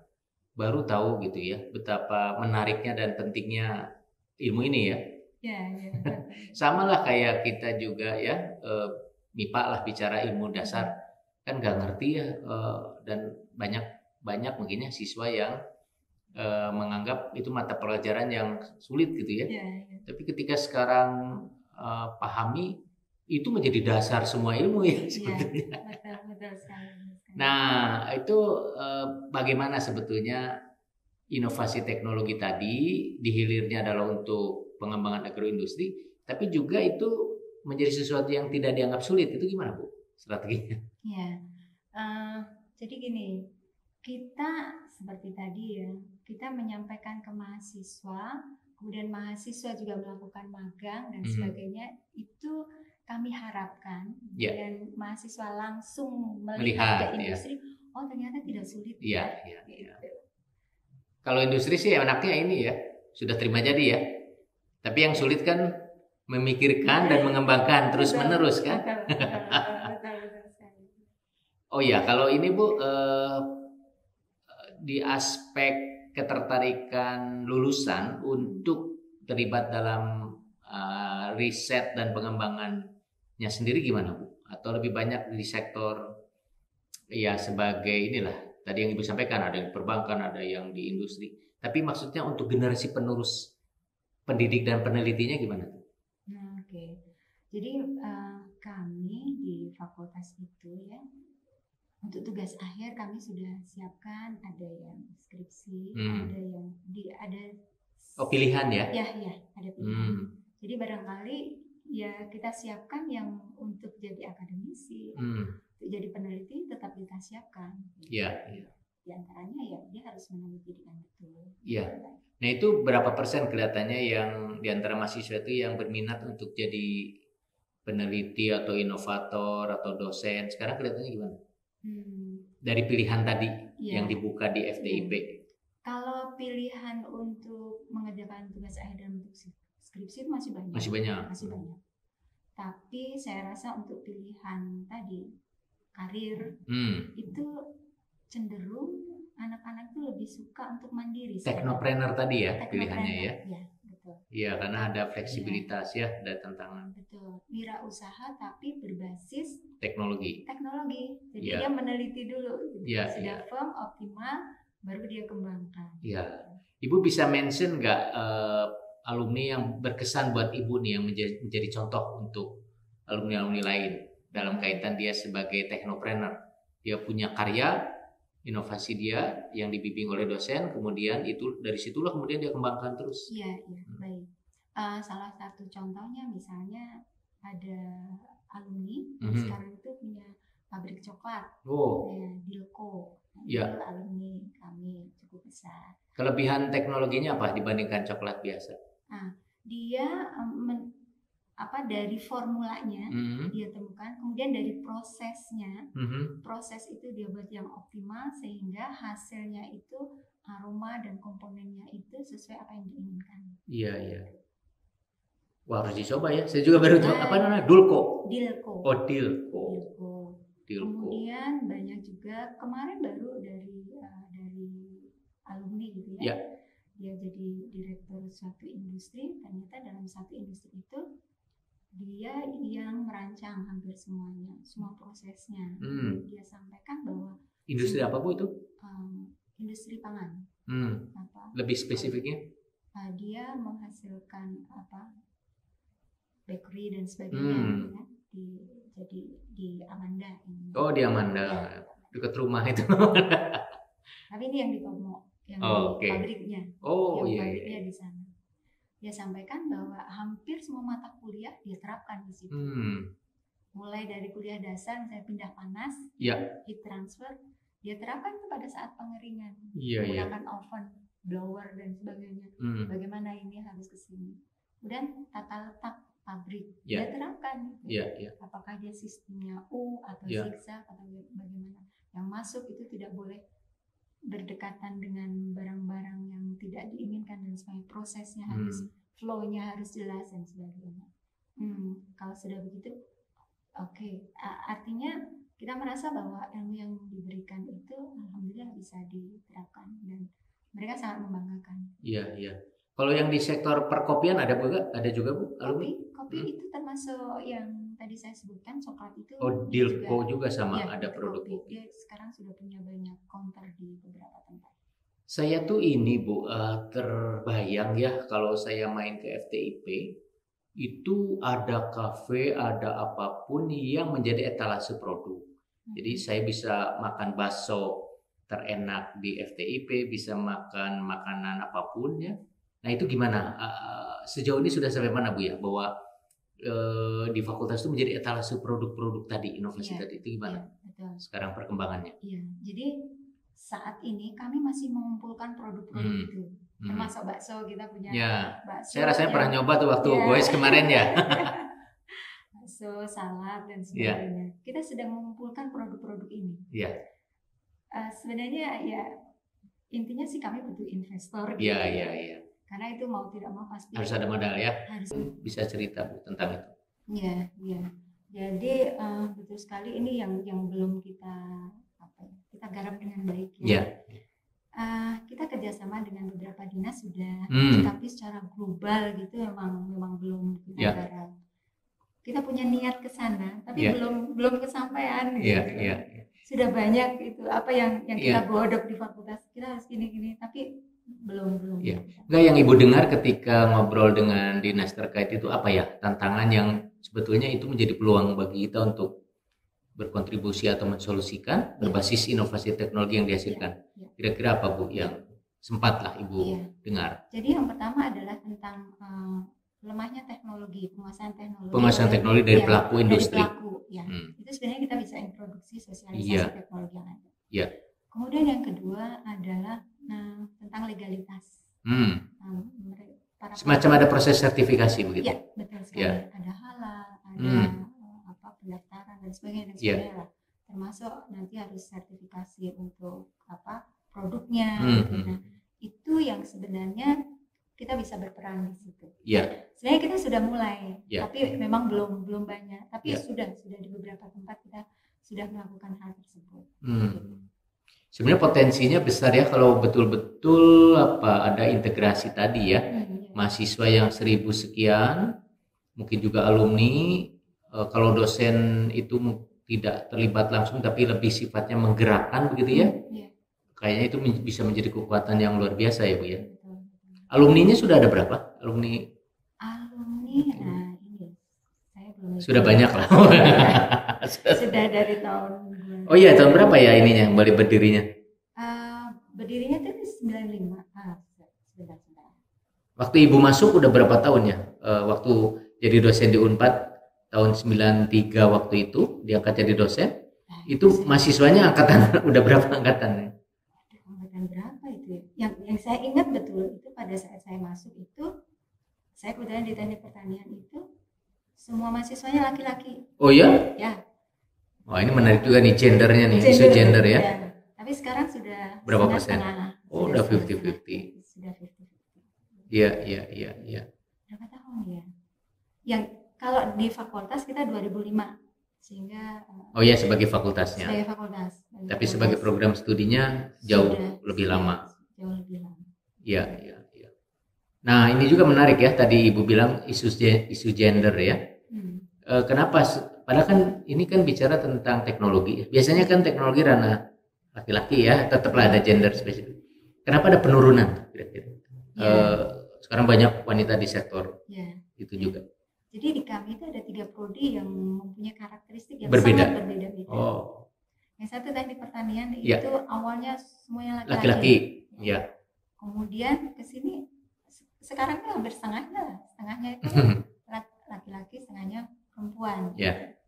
baru tahu gitu ya betapa menariknya dan pentingnya ilmu ini ya. Iya. Sama lah kayak kita juga ya, MIPA lah bicara ilmu dasar kan nggak ngerti ya, dan banyak mungkin ya siswa yang menganggap itu mata pelajaran yang sulit gitu ya. Tapi ketika sekarang pahami, itu menjadi dasar semua ilmu ya sebetulnya. Betul sekali. Nah itu bagaimana sebetulnya inovasi teknologi tadi dihilirnya adalah untuk pengembangan agroindustri, tapi juga itu menjadi sesuatu yang tidak dianggap sulit. Itu gimana Bu strateginya? Iya, jadi gini, kita seperti tadi ya, kita menyampaikan ke mahasiswa, kemudian mahasiswa juga melakukan magang dan sebagainya, itu kami harapkan dan mahasiswa langsung melihat ke industri, oh ternyata tidak sulit. Iya. Kalau industri sih enaknya ini ya, sudah terima jadi ya. Tapi yang sulit kan memikirkan dan mengembangkan terus menerus kan. Oh iya, kalau ini Bu, di aspek ketertarikan lulusan untuk terlibat dalam riset dan pengembangannya sendiri gimana Bu? Atau lebih banyak di sektor ya sebagai inilah tadi yang Ibu sampaikan, ada yang perbankan, ada yang di industri. Tapi maksudnya untuk generasi penerus pendidik dan penelitinya gimana? Oke. Jadi kami di fakultas itu ya, untuk tugas akhir kami sudah siapkan, ada yang skripsi, ada yang pilihan ya? Ya, ada pilihan. Jadi barangkali ya kita siapkan yang untuk jadi akademisi, untuk jadi peneliti tetap kita siapkan. Iya. Di antaranya ya dia harus meneliti dengan betul. Iya. Nah itu berapa persen kelihatannya yang di antara mahasiswa itu yang berminat untuk jadi peneliti atau inovator atau dosen? Sekarang kelihatannya gimana? Dari pilihan tadi yang dibuka di FDIP. Kalau pilihan untuk mengerjakan tugas akhir dan untuk skripsi itu masih banyak. Masih banyak. Tapi saya rasa untuk pilihan tadi karir itu cenderung anak-anak itu lebih suka untuk mandiri. Teknopreneur tadi ya pilihannya ya. Iya, betul. Iya, karena ada fleksibilitas ya, ada tantangan. Betul. Wirausaha tapi berbasis teknologi. Jadi dia meneliti dulu. Sudah firm, optimal, baru dia kembangkan. Iya. Ibu bisa mention nggak alumni yang berkesan buat Ibu nih yang menjadi contoh untuk alumni-alumni lain dalam kaitan dia sebagai teknopreneur. Dia punya karya, inovasi dia yang dibimbing oleh dosen, kemudian itu dari situlah kemudian dia kembangkan terus. Iya, baik. Salah satu contohnya misalnya ada alumni sekarang itu punya pabrik coklat, Dilco. Itu alumni kami cukup besar. Kelebihan teknologinya apa dibandingkan coklat biasa? Dia dari formulanya dia temukan, kemudian dari prosesnya, proses itu dia buat yang optimal sehingga hasilnya itu aroma dan komponennya itu sesuai apa yang diinginkan. Iya. Wah, harus dicoba ya. Saya juga baru tahu apa namanya Dilco. Oh, Dilco. Kemudian banyak juga kemarin baru dari alumni gitu ya. Dia jadi direktur suatu industri, ternyata dalam satu industri itu dia yang merancang hampir semuanya, semua prosesnya. Dia sampaikan bahwa Industri apa Bu itu? Industri pangan. Apa? Lebih spesifiknya? Dia menghasilkan apa? Bakery dan sebagainya. Ya, jadi di Amanda ini. Oh, di Amanda. Ya. Dekat rumah itu. Tapi ini yang di Tomo, yang di pabriknya. Oh, yang iya. Pabriknya di sana. Dia sampaikan bahwa hampir semua mata kuliah diterapkan di situ. Mulai dari kuliah dasar, saya pindah panas, heat transfer, dia terapkan itu pada saat pengeringan, menggunakan oven, blower dan sebagainya. Bagaimana ini harus ke sini. Kemudian tata letak pabrik, dia terapkan. Apakah dia sistemnya U atau zigzag atau bagaimana. Yang masuk itu tidak boleh berdekatan dengan barang-barang yang tidak diinginkan dan sebagainya. Prosesnya harus, flow-nya harus jelas dan sebagainya. Kalau sudah begitu, artinya kita merasa bahwa ilmu yang diberikan itu alhamdulillah bisa diterapkan dan mereka sangat membanggakan. Iya. Kalau yang di sektor perkopian ada juga Bu? Kopi itu termasuk yang tadi saya sebutkan, coklat itu. Oh, Dilko juga sama ada produk kopi. Dia sekarang sudah punya banyak counter di beberapa tempat. Saya tuh ini Bu, terbayang ya kalau saya main ke FTIP itu ada kafe, ada apapun yang menjadi etalase produk. Jadi saya bisa makan bakso terenak di FTIP, bisa makan makanan apapun ya. Nah itu gimana? Sejauh ini sudah sampai mana Bu ya? Bahwa di fakultas itu menjadi etalase produk-produk tadi, inovasi tadi itu gimana? Betul. Sekarang perkembangannya? Iya, jadi saat ini kami masih mengumpulkan produk-produk itu. Termasuk bakso, kita punya bakso. Saya rasanya pernah nyoba tuh waktu Goes kemarin ya. Bakso, salad dan sebagainya. Kita sedang mengumpulkan produk-produk ini. Sebenarnya ya intinya sih kami butuh investor. Iya. Karena itu mau tidak mau pasti harus ada modal ya. Bisa cerita Bu tentang itu? Iya. Jadi betul sekali ini yang belum kita garap dengan baik ya. Kita kerjasama dengan beberapa dinas sudah, tapi secara global gitu memang belum kita garap. Kita punya niat ke sana, tapi belum kesampaian. Gitu. Sudah banyak itu apa yang kita godok di fakultas, kita harus gini, tapi belum. Enggak, yang Ibu dengar ketika ngobrol dengan dinas terkait itu apa ya tantangan yang sebetulnya itu menjadi peluang bagi kita untuk berkontribusi atau mensolusikan berbasis inovasi teknologi yang dihasilkan. Kira-kira apa Bu yang sempatlah Ibu dengar? Jadi yang pertama adalah tentang lemahnya teknologi, penguasaan teknologi dari pelaku industri. Itu sebenarnya kita bisa introduksi sosialisasi teknologi yang ada. Kemudian yang kedua adalah tentang legalitas. Semacam ada proses sertifikasi begitu. Iya, betul sekali. Ada halal, ada pendaftaran dan sebagainya. Termasuk nanti harus sertifikasi untuk produknya. Nah, itu yang sebenarnya kita bisa berperan di situ. Sebenarnya kita sudah mulai, tapi memang belum banyak. Tapi sudah di beberapa tempat kita sudah melakukan hal tersebut. Sebenarnya potensinya besar ya kalau betul-betul ada integrasi tadi ya. Mahasiswa yang 1000 sekian, mungkin juga alumni. Kalau dosen itu tidak terlibat langsung tapi lebih sifatnya menggerakkan begitu ya. Kayaknya itu bisa menjadi kekuatan yang luar biasa ya Bu ya. Alumninya sudah ada berapa? Alumni ini saya belum. Sudah banyak lah. Sudah dari tahun. Oh iya, tahun berapa ya ininya berdirinya? Berdirinya itu 95. Sebentar. Waktu Ibu masuk udah berapa tahun ya? Waktu jadi dosen di Unpad tahun 93 waktu itu diangkat jadi dosen. Itu mahasiswanya angkatan udah berapa angkatan? Angkatan berapa itu? Yang saya ingat betul itu pada saat saya masuk itu, saya kebetulan di teknik pertanian itu semua mahasiswanya laki-laki. Oh ya? Ya. Wah, ini menarik juga nih gendernya nih, isu gender ya. Tapi sekarang sudah berapa persen? Oh, udah 50-50. Sudah 50-50. Iya. Berapa tahun ya? Yang kalau di fakultas kita 2005 sehingga. Oh ya, sebagai fakultasnya. Sebagai fakultas. Tapi sebagai program studinya jauh lebih lama. Jauh lebih lama. Iya. Nah, ini juga menarik ya. Tadi Ibu bilang isu gender ya. Kenapa? Padahal kan ini kan bicara tentang teknologi. Biasanya kan teknologi ranah laki-laki ya, tetaplah ada gender spesifik. Kenapa ada penurunan kira-kira? Sekarang banyak wanita di sektor itu juga. Jadi di kami itu ada 3 prodi yang mempunyai karakteristik yang Berbeda. sangat berbeda-beda. Oh. Yang satu teknik pertanian itu awalnya semuanya laki-laki. Ya. Kemudian ke sini sekarang hampir setengahnya itu laki-laki, setengahnya perempuan. Ya.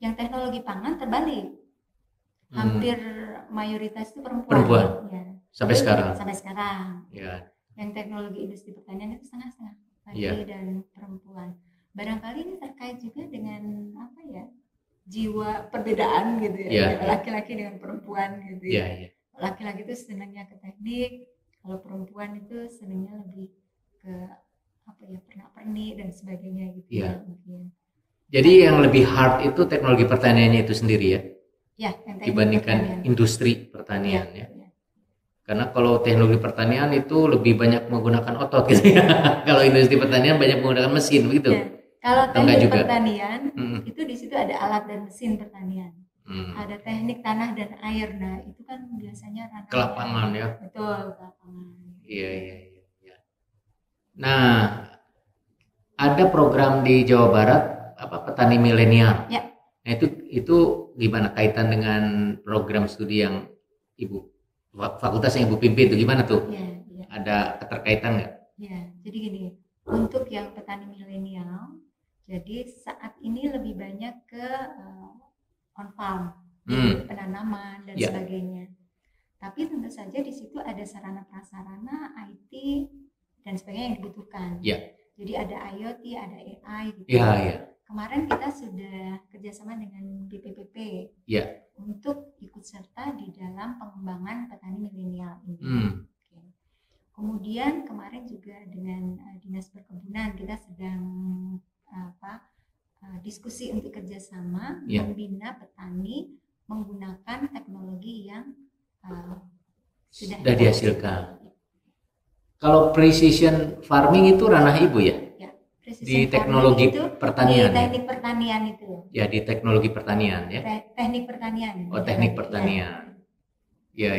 Yang teknologi pangan terbalik. Hampir mayoritas itu perempuan. Ya. Sampai sekarang. Ya. Yang teknologi industri pertanian itu setengah-setengah laki dan perempuan. Barangkali ini terkait juga dengan apa ya? Jiwa perbedaan gitu ya. Laki-laki dengan perempuan gitu ya. Laki-laki itu senangnya ke teknik, kalau perempuan itu senangnya lebih ke apa ya, pernak-pernik dan sebagainya gitu ya. Mungkin. Jadi yang lebih hard itu teknologi pertaniannya itu sendiri ya. Yang dibandingkan pertanian. Industri pertanian ya. Karena kalau teknologi pertanian itu lebih banyak menggunakan otot gitu ya. Kalau industri pertanian banyak menggunakan mesin begitu. Kalau teknik pertanian itu di situ ada alat dan mesin pertanian. Ada teknik tanah dan air. Nah, itu kan biasanya ranahnya ke lapangan ya. Betul, ke lapangan. Iya. Nah, ada program di Jawa Barat petani milenial. Ya. Nah, itu gimana kaitan dengan program studi yang fakultas yang Ibu pimpin itu gimana tuh? Ya. Ada keterkaitan nggak? Ya, jadi gini, untuk yang petani milenial, jadi saat ini lebih banyak ke on farm, penanaman dan sebagainya. Tapi tentu saja di situ ada sarana prasarana IT dan sebagainya yang dibutuhkan. Jadi ada IoT, ada AI gitu. Kemarin kita sudah kerjasama dengan BPPP untuk ikut serta di dalam pengembangan petani milenial ini. Kemudian kemarin juga dengan Dinas Perkebunan kita sedang diskusi untuk kerjasama membina petani menggunakan teknologi yang sudah dihasilkan. Kalau precision farming itu ranah Ibu ya? Di teknologi pertanian. Di teknik pertanian itu. Ya, di teknologi pertanian ya. Teknik pertanian. Oh, teknik pertanian. Ya.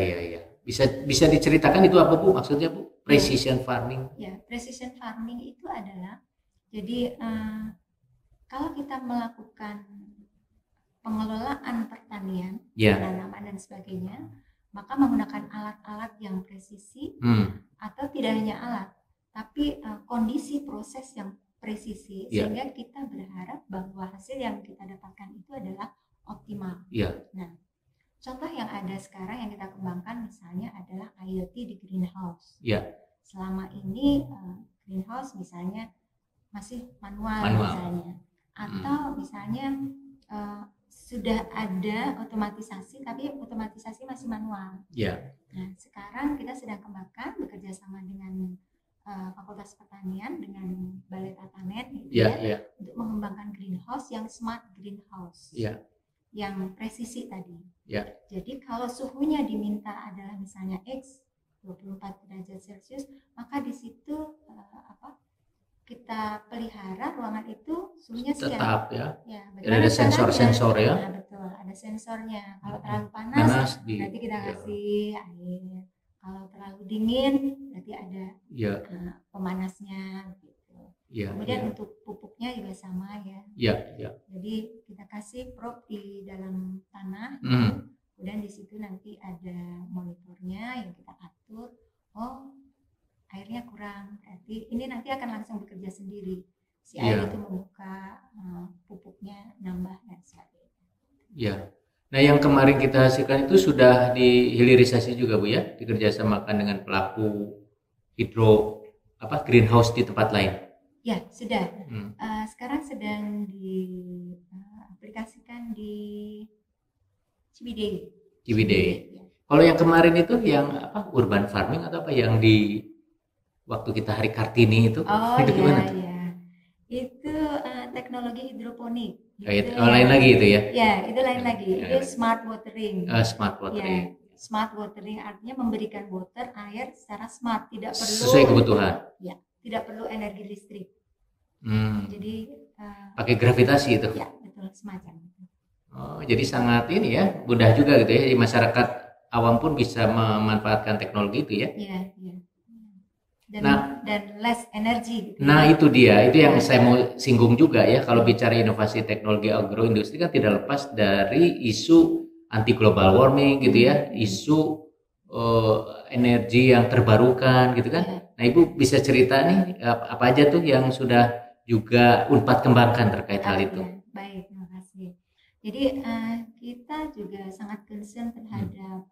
Bisa diceritakan itu apa Bu? Maksudnya Bu? Precision farming. Ya, precision farming itu adalah jadi kalau kita melakukan pengelolaan pertanian, penanaman dan sebagainya, maka menggunakan alat-alat yang presisi atau tidak hanya alat, tapi kondisi proses yang presisi sehingga kita berharap bahwa hasil yang kita dapatkan itu adalah optimal. Nah, contoh yang ada sekarang yang kita kembangkan misalnya adalah IoT di greenhouse. Selama ini greenhouse misalnya masih manual. Misalnya, atau misalnya sudah ada otomatisasi tapi otomatisasi masih manual. Nah, sekarang kita sedang kembangkan bekerja sama dengan Fakultas Pertanian dengan Balai Tatanen untuk mengembangkan greenhouse yang smart greenhouse. Yang presisi tadi. Jadi kalau suhunya diminta adalah misalnya X 24 derajat Celcius, maka di situ kita pelihara ruangan itu suhunya sekian. Tetap ya. Ada sensor-sensor ya. Nah, betul, ada sensornya. Kalau terlalu panas nanti kita kasih air. Kalau terlalu dingin nanti ada pemanasnya gitu. Kemudian untuk pupuknya juga sama ya. Jadi kita kasih probe di dalam tanah, kemudian di situ nanti ada monitornya yang kita atur. Oh, airnya kurang, berarti ini nanti akan langsung bekerja sendiri. Si air itu membuka pupuknya nambah dan sebagainya. Nah, yang kemarin kita hasilkan itu sudah dihilirisasi juga Bu ya, dikerjasamakan dengan pelaku greenhouse di tempat lain. Ya, sudah. Sekarang sedang diaplikasikan di Ciwidey. Kalau yang kemarin itu yang urban farming atau apa yang di waktu kita Hari Kartini itu? Itu gimana? Itu teknologi hidroponik. Lain lagi itu ya? Ya, itu lain lagi. Itu smart watering. Smart watering. Smart watering artinya memberikan air secara smart, tidak perlu sesuai kebutuhan. Tidak perlu energi listrik. Jadi pakai gravitasi itu. Ya, betul, semacam itu. Oh, jadi sangat ini ya, mudah juga gitu ya di masyarakat awam pun bisa memanfaatkan teknologi itu ya. Iya, iya. Dan, Nah, dan less energy gitu. Nah itu dia, itu yang saya mau singgung juga ya. Kalau bicara inovasi teknologi agroindustri kan tidak lepas dari isu anti global warming gitu ya, isu energi yang terbarukan gitu kan. Nah Ibu bisa cerita nih apa aja tuh yang sudah juga Unpad kembangkan terkait hal itu. Baik, terima kasih. Jadi kita juga sangat concern terhadap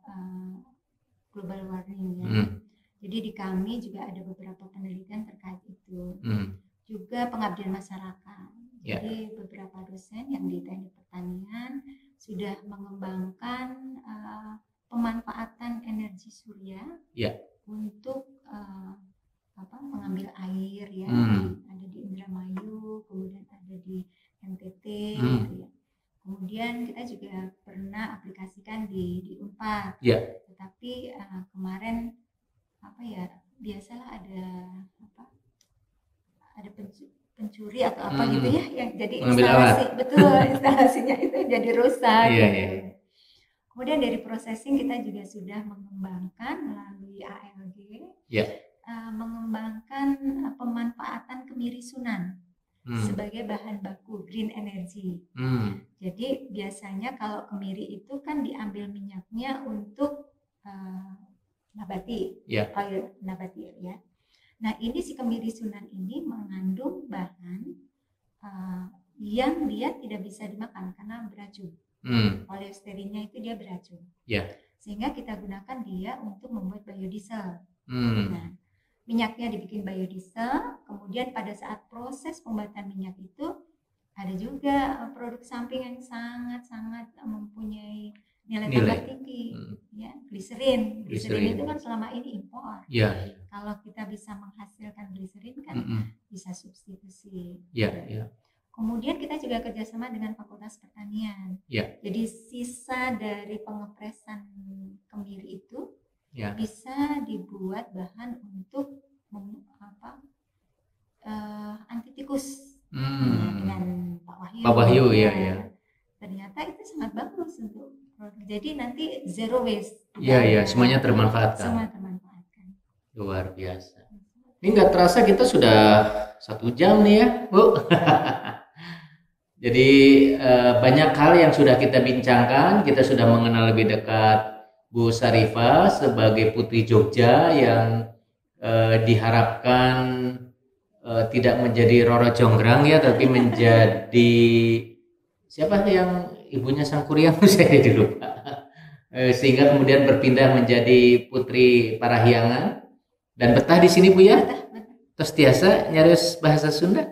global warming ya. Jadi di kami juga ada beberapa penelitian terkait itu, juga pengabdian masyarakat. Jadi beberapa dosen yang di Teknik Pertanian sudah mengembangkan pemanfaatan energi surya untuk mengambil air ya. Ada di Indramayu, kemudian ada di NTT, gitu ya. Kemudian kita juga pernah aplikasikan di Unpad. Tetapi kemarin biasalah ada pencuri atau apa gitu ya yang jadi instalasinya itu jadi rusak gitu. Kemudian dari processing kita juga sudah mengembangkan melalui ALG mengembangkan pemanfaatan kemiri Sunan sebagai bahan baku green energy. Jadi biasanya kalau kemiri itu kan diambil minyaknya untuk nabati, oil nabati ya. Nah ini si kemiri Sunan ini mengandung bahan yang dia tidak bisa dimakan karena beracun. Poliesterinnya itu dia beracun. Sehingga kita gunakan dia untuk membuat biodiesel. Nah minyaknya dibikin biodiesel, kemudian pada saat proses pembuatan minyak itu ada juga produk samping yang sangat-sangat mempunyai nilai tambah tinggi, ya gliserin itu kan selama ini impor. Kalau kita bisa menghasilkan gliserin kan bisa substitusi. Kemudian kita juga kerjasama dengan Fakultas Pertanian. Jadi sisa dari pengepresan kemiri itu bisa dibuat bahan untuk anti tikus dengan Pak Wahyu. Ternyata itu sangat bagus untuk produk. Jadi nanti zero waste. Semuanya termanfaatkan. Semua termanfaatkan. Luar biasa. Ini nggak terasa kita sudah 1 jam nih ya, Bu. Jadi banyak hal yang sudah kita bincangkan. Kita sudah mengenal lebih dekat Bu Sarifah sebagai Putri Jogja yang diharapkan tidak menjadi Roro Jonggrang ya, tapi menjadi siapa yang ibunya Sangkuriang saya jadi lupa. Sehingga kemudian berpindah menjadi Putri Parahyangan dan betah di sini Bu ya. Terus tiasa nyaris bahasa Sunda.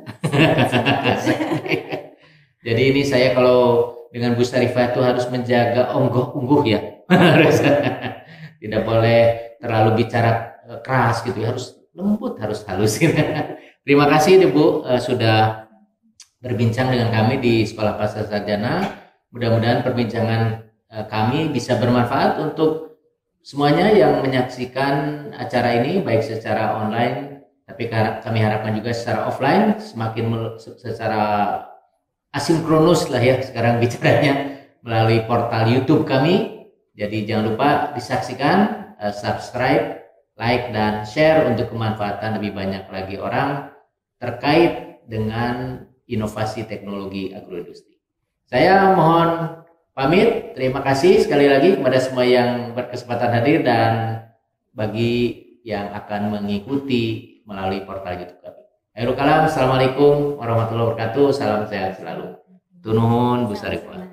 Jadi ini saya kalau dengan Bu Sarifah itu harus menjaga onggoh-ungguh ya. Tidak boleh terlalu bicara keras gitu ya, harus lembut, harus halus. Terima kasih Bu sudah berbincang dengan kami di Sekolah Pasca Sarjana. Mudah-mudahan perbincangan kami bisa bermanfaat untuk semuanya yang menyaksikan acara ini, baik secara online, tapi kami harapkan juga secara offline, semakin secara asinkronus lah ya sekarang bicaranya melalui portal YouTube kami. Jadi jangan lupa disaksikan, subscribe, like, dan share untuk kemanfaatan lebih banyak lagi orang terkait dengan inovasi teknologi agroindustri. Saya mohon pamit, terima kasih sekali lagi kepada semua yang berkesempatan hadir dan bagi yang akan mengikuti melalui portal YouTube kami. Akhirul kalam, assalamualaikum warahmatullahi wabarakatuh, salam sehat selalu. Tunuhun Bu Sarifah.